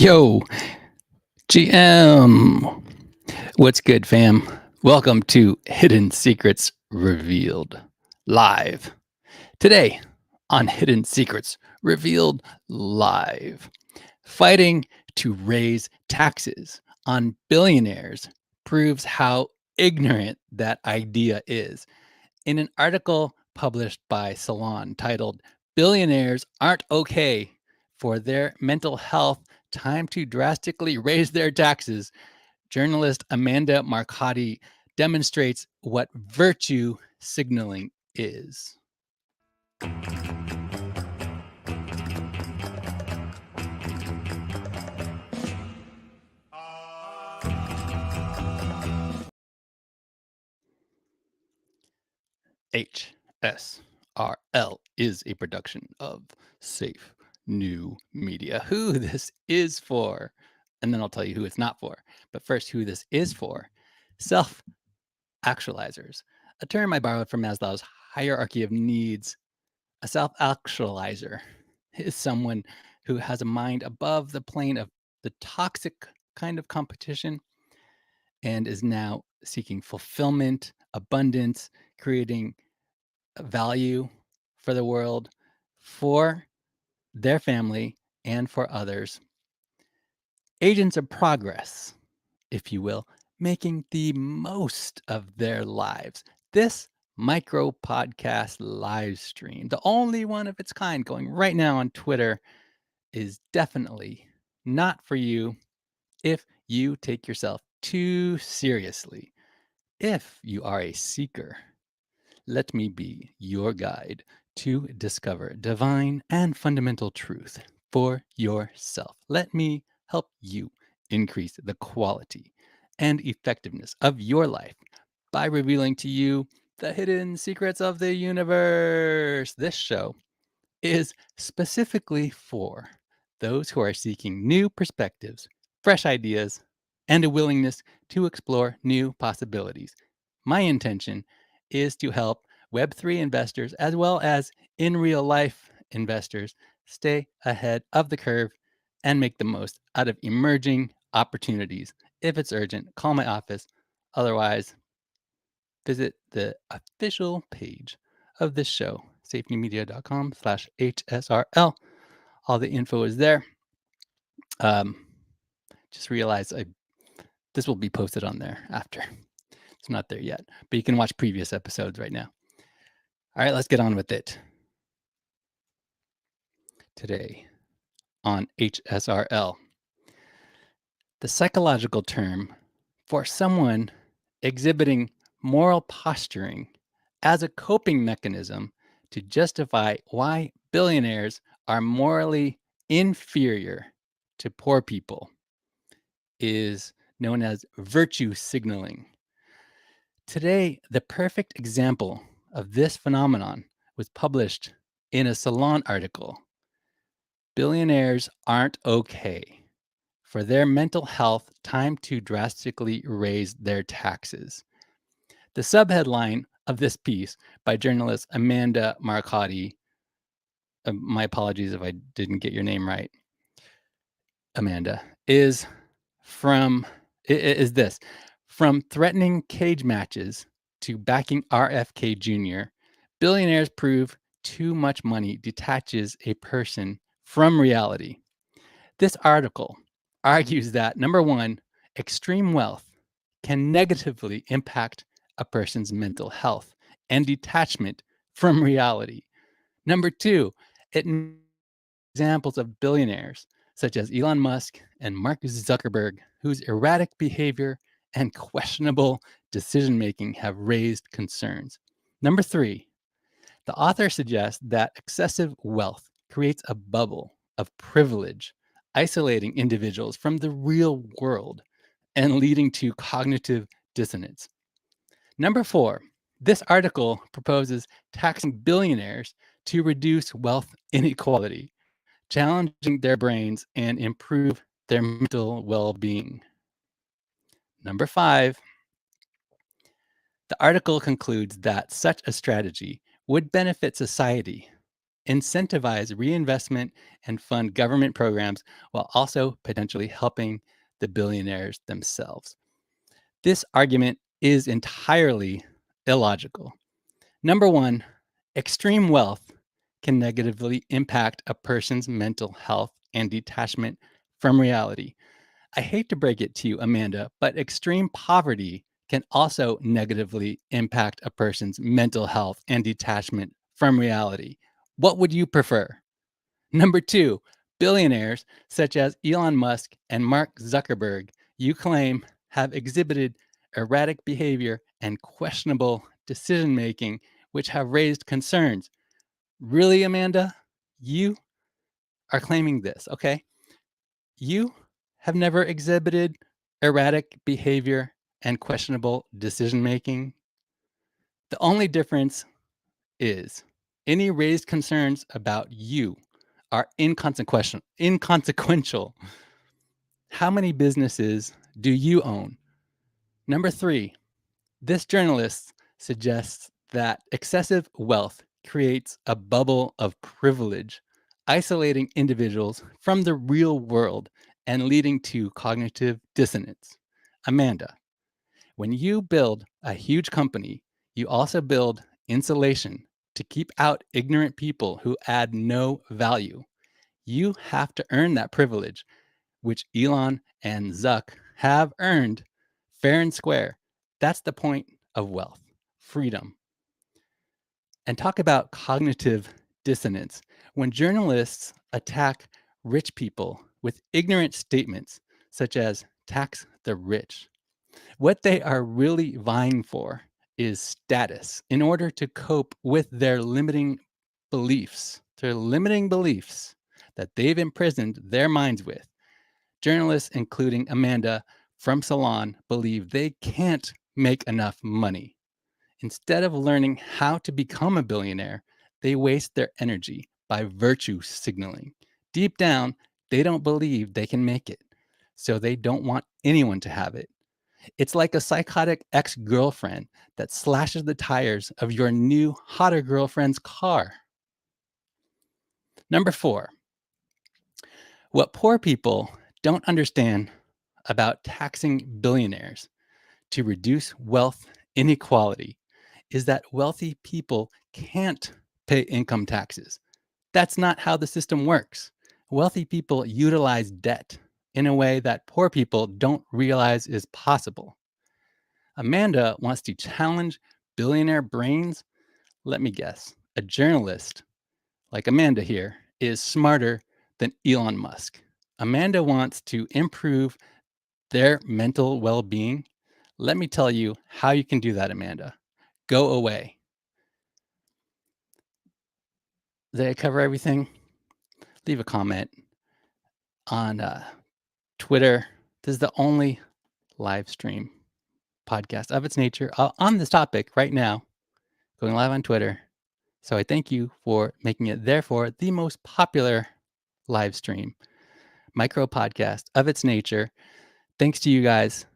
Yo, GM. What's good, fam? Welcome to Hidden Secrets Revealed Live. Today on Hidden Secrets Revealed Live, fighting to raise taxes on billionaires proves how ignorant that idea is. In an article published by Salon titled Billionaires Aren't Okay for Their Mental Health, Time to Drastically Raise Their Taxes, journalist Amanda Marcotte demonstrates what virtue signaling is. HSRL is a production of Safe New Media. Who this is for, and then I'll tell you who it's not for. But first, who this is for. Self-actualizers, a term I borrowed from Maslow's hierarchy of needs. A self-actualizer is someone who has a mind above the plane of the toxic kind of competition and is now seeking fulfillment, abundance, creating value for the world, for their family, and for others. Agents of progress, if you will, making the most of their lives. This micro podcast live stream, the only one of its kind going right now on Twitter, is definitely not for you if you take yourself too seriously. If you are a seeker, let me be your guide to discover divine and fundamental truth for yourself. Let me help you increase the quality and effectiveness of your life by revealing to you the hidden secrets of the universe. This show is specifically for those who are seeking new perspectives, fresh ideas, and a willingness to explore new possibilities. My intention is to help Web3 investors as well as in real life investors stay ahead of the curve and make the most out of emerging opportunities. If it's urgent, call my office. Otherwise, visit the official page of this show, safetymedia.com/HSRL. All the info is there. Just realized this will be posted on there after. It's not there yet, but you can watch previous episodes right now. All right, let's get on with it. Today on HSRL, the psychological term for someone exhibiting moral posturing as a coping mechanism to justify why billionaires are morally inferior to poor people is known as virtue signaling. Today, the perfect example of this phenomenon was published in a Salon article. Billionaires aren't okay. For their mental health, time to drastically raise their taxes. The subheadline of this piece by journalist Amanda Marcotte, my apologies if I didn't get your name right, Amanda, is this: from threatening cage matches to backing RFK Jr., billionaires prove too much money detaches a person from reality. This article argues that, number one, extreme wealth can negatively impact a person's mental health and detachment from reality. Number two, it examples of billionaires such as Elon Musk and Mark Zuckerberg, whose erratic behavior and questionable decision-making have raised concerns. Number three, the author suggests that excessive wealth creates a bubble of privilege, isolating individuals from the real world and leading to cognitive dissonance. Number four, this article proposes taxing billionaires to reduce wealth inequality, challenging their brains and improve their mental well-being. Number five, the article concludes that such a strategy would benefit society incentivize reinvestment and fund government programs while also potentially helping the billionaires themselves. This argument is entirely illogical. Number one, extreme wealth can negatively impact a person's mental health and detachment from reality. I hate to break it to you, Amanda, but extreme poverty can also negatively impact a person's mental health and detachment from reality. What would you prefer? Number two, billionaires such as Elon Musk and Mark Zuckerberg, you claim, have exhibited erratic behavior and questionable decision making, which have raised concerns. Really, Amanda? You are claiming this, okay? You have never exhibited erratic behavior and questionable decision making. The only difference is any raised concerns about you are inconsequential. How many businesses do you own? Number three, this journalist suggests that excessive wealth creates a bubble of privilege, isolating individuals from the real world and leading to cognitive dissonance. Amanda, when you build a huge company, you also build insulation to keep out ignorant people who add no value. You have to earn that privilege, which Elon and Zuck have earned fair and square. That's the point of wealth, freedom. And talk about cognitive dissonance. When journalists attack rich people with ignorant statements, such as tax the rich, what they are really vying for is status in order to cope with their limiting beliefs that they've imprisoned their minds with. Journalists, including Amanda from Salon, believe they can't make enough money. Instead of learning how to become a billionaire, they waste their energy by virtue signaling. Deep down, they don't believe they can make it, so they don't want anyone to have it. It's like a psychotic ex girlfriend that slashes the tires of your new, hotter girlfriend's car. Number four, what poor people don't understand about taxing billionaires to reduce wealth inequality is that wealthy people can't pay income taxes. That's not how the system works. Wealthy people utilize debt in a way that poor people don't realize is possible. Amanda wants to challenge billionaire brains. Let me guess. A journalist like Amanda here is smarter than Elon Musk. Amanda wants to improve their mental well being. Let me tell you how you can do that, Amanda. Go away. Did I cover everything? Leave a comment on Twitter. This is the only live stream podcast of its nature on this topic right now, going live on Twitter. So I thank you for making it, therefore, the most popular live stream micro podcast of its nature. Thanks to you guys.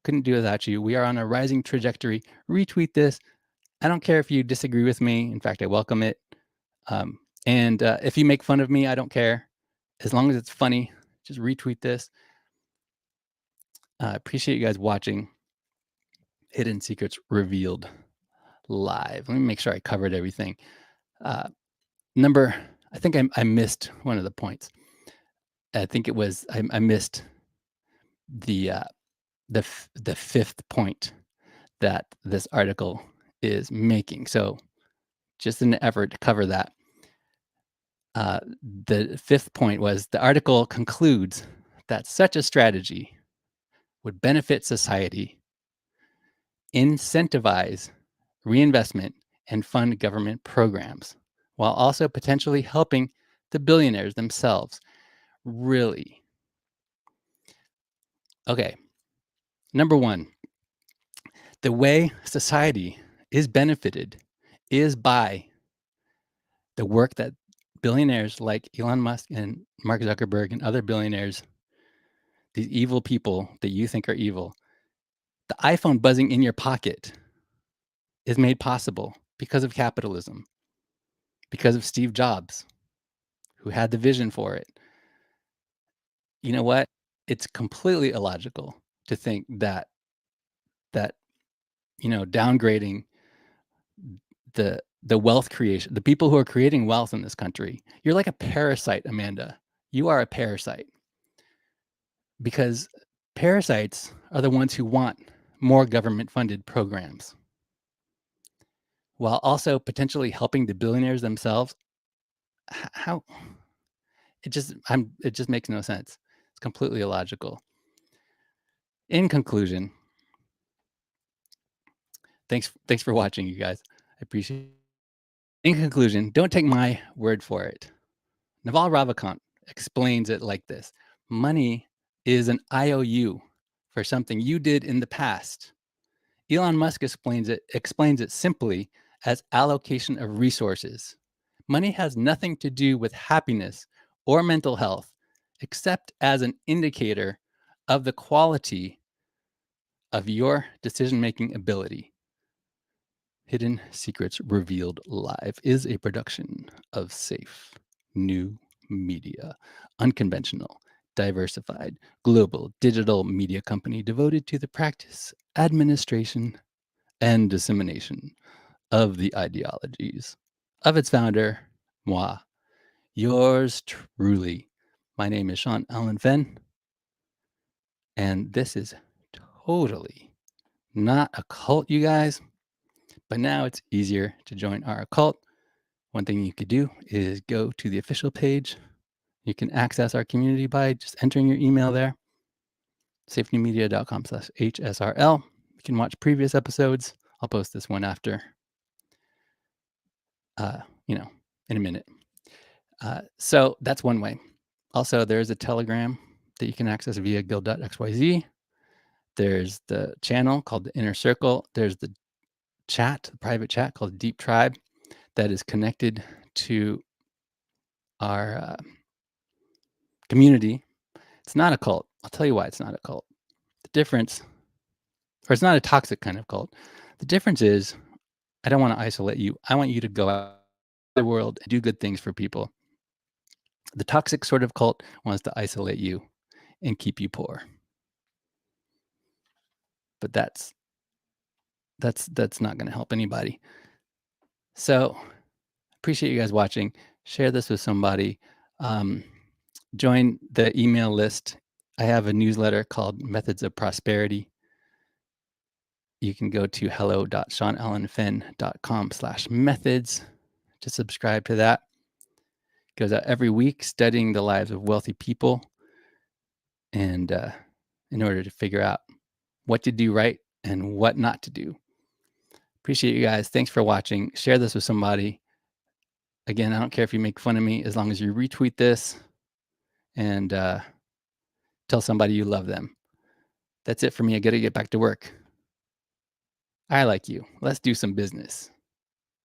Couldn't do without you. We are on a rising trajectory. Retweet this. I don't care if you disagree with me. In fact, I welcome it. And if you make fun of me, I don't care. As long as it's funny, just retweet this. Appreciate you guys watching Hidden Secrets Revealed live. Let me make sure I covered everything. I think I missed one of the points. I think it was I missed the the fifth point that this article is making. So just in an effort to cover that, the fifth point was the article concludes that such a strategy would benefit society, incentivize reinvestment, and fund government programs, while also potentially helping the billionaires themselves. Really? Okay. Number one, the way society is benefited is by the work that billionaires like Elon Musk and Mark Zuckerberg and other billionaires, these evil people that you think are evil, the iPhone buzzing in your pocket is made possible because of capitalism, because of Steve Jobs, who had the vision for it. You know what? It's completely illogical to think that, downgrading the wealth creation, the people who are creating wealth in this country, you're like a parasite, Amanda. You are a parasite because parasites are the ones who want more government funded programs while also potentially helping the billionaires themselves. How it just makes no sense. It's completely illogical. In conclusion, thanks for watching, you guys. I appreciate it. In conclusion, don't take my word for it. Naval Ravikant explains it like this: money is an IOU for something you did in the past. Elon Musk explains it simply as allocation of resources. Money has nothing to do with happiness or mental health, except as an indicator of the quality of your decision-making ability. Hidden Secrets Revealed Live is a production of Safe New Media, unconventional, diversified, global digital media company devoted to the practice, administration, and dissemination of the ideologies of its founder, moi, yours truly. My name is Sean Allen Fenn, and this is totally not a cult, you guys, but now it's easier to join our cult. One thing you could do is go to the official page. You can access our community by just entering your email there, safenewmedia.com/HSRL. You can watch previous episodes. I'll post this one after, uh, you know, in a minute. So that's one way. Also, there's a Telegram that you can access via guild.xyz. There's the channel called the Inner Circle. There's the chat, the private chat called Deep Tribe that is connected to our community. It's not a cult. I'll tell you why it's not a cult. The difference, or it's not a toxic kind of cult. The difference is I don't want to isolate you. I want you to go out in the world and do good things for people. The toxic sort of cult wants to isolate you and keep you poor. But that's not going to help anybody. So appreciate you guys watching. Share this with somebody. Join the email list. I have a newsletter called Methods of Prosperity. You can go to hello.seanallenfinn.com/methods to subscribe to that. It goes out every week, studying the lives of wealthy people, and in order to figure out what to do right and what not to do. Appreciate you guys. Thanks for watching. Share this with somebody. Again, I don't care if you make fun of me, as long as you retweet this and tell somebody you love them. That's it for me. I got to get back to work. I like you. Let's do some business.